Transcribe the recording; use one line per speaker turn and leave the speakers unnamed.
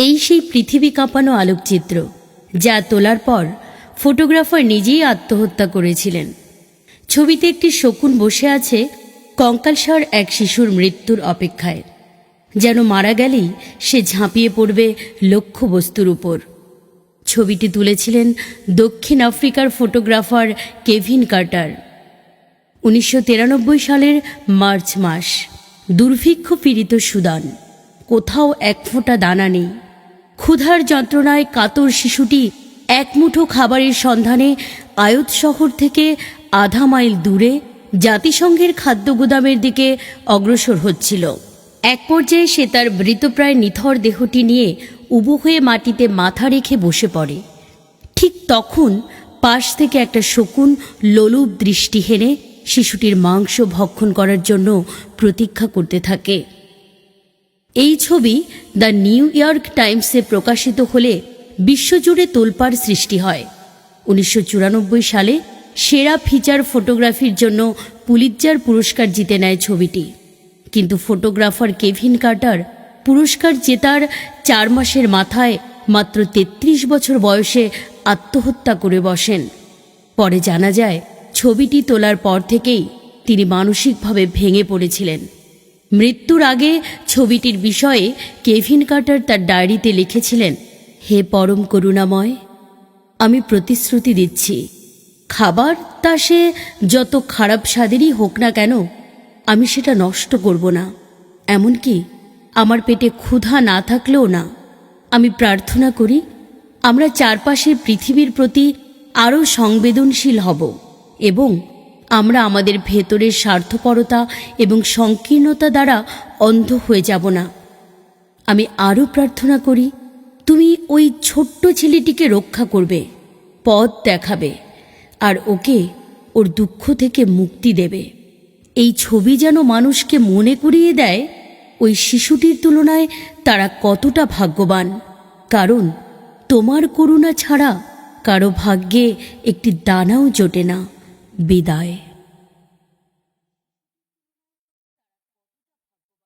এই সেই পৃথিবী কাঁপানো আলোকচিত্র যা তোলার পর ফটোগ্রাফার নিজেই আত্মহত্যা করেছিলেন। ছবিতে একটি শকুন বসে আছে কঙ্কালসার এক শিশুর মৃত্যুর অপেক্ষায়, যেন মারা গেলেই সে ঝাঁপিয়ে পড়বে লক্ষ্যবস্তুর উপর। ছবিটি তুলেছিলেন দক্ষিণ আফ্রিকার ফটোগ্রাফার কেভিন কার্টার। 1993 সালের মার্চ মাস। দুর্ভিক্ষ পীড়িত সুদান, কোথাও এক ফোঁটা দানা নেই। ক্ষুধার যন্ত্রণায় কাতর শিশুটি এক মুঠো খাবারের সন্ধানে আয়ত শহর থেকে আধা মাইল দূরে জাতিসংঘের খাদ্য গুদামের দিকে অগ্রসর হচ্ছিল। এক পর্যায়ে সে তার মৃতপ্রায় নিথর দেহটি নিয়ে উবু হয়ে মাটিতে মাথা রেখে বসে পড়ে। ঠিক তখন পাশ থেকে একটা শকুন লোলুপ দৃষ্টি হেনে শিশুটির মাংস ভক্ষণ করার জন্য প্রতীক্ষা করতে থাকে। এই ছবি দ্য নিউ ইয়র্ক টাইমসে প্রকাশিত হলে বিশ্বজুড়ে তোলপাড় সৃষ্টি হয়। 1994 সালে সেরা ফিচার ফটোগ্রাফির জন্য পুলিৎজার পুরস্কার জিতে নেয় ছবিটি। কিন্তু ফটোগ্রাফার কেভিন কার্টার পুরস্কার জেতার 4 মাসের মাথায় মাত্র 33 বছর বয়সে আত্মহত্যা করে বসেন। পরে জানা যায় ছবিটি তোলার পর থেকেই তিনি মানসিকভাবে ভেঙে পড়েছিলেন। মৃত্যুর আগে ছবিটির বিষয়ে কেভিন কার্টার তার ডায়েরিতে লিখেছিলেন, হে পরম করুণাময়, আমি প্রতিশ্রুতি দিচ্ছি, খাবার তা সে যত খারাপ স্বাদেরই হোক না কেন, আমি সেটা নষ্ট করব না। এমনকি আমার পেটে ক্ষুধা না থাকলেও না। আমি প্রার্থনা করি আমরা চারপাশের পৃথিবীর প্রতি আরও সংবেদনশীল হব এবং আমরা আমাদের ভেতরের স্বার্থপরতা এবং সংকীর্ণতা দ্বারা অন্ধ হয়ে যাব না। আমি আরও প্রার্থনা করি তুমি ওই ছোট্ট ছেলেটিকে রক্ষা করবে, পথ দেখাবে আর ওকে ওর দুঃখ থেকে মুক্তি দেবে। এই ছবি যেন মানুষকে মনে করিয়ে দেয় ওই শিশুটির তুলনায় তারা কতটা ভাগ্যবান, কারণ তোমার করুণা ছাড়া কারো ভাগ্যে একটি দানাও জোটে না। বিদায়।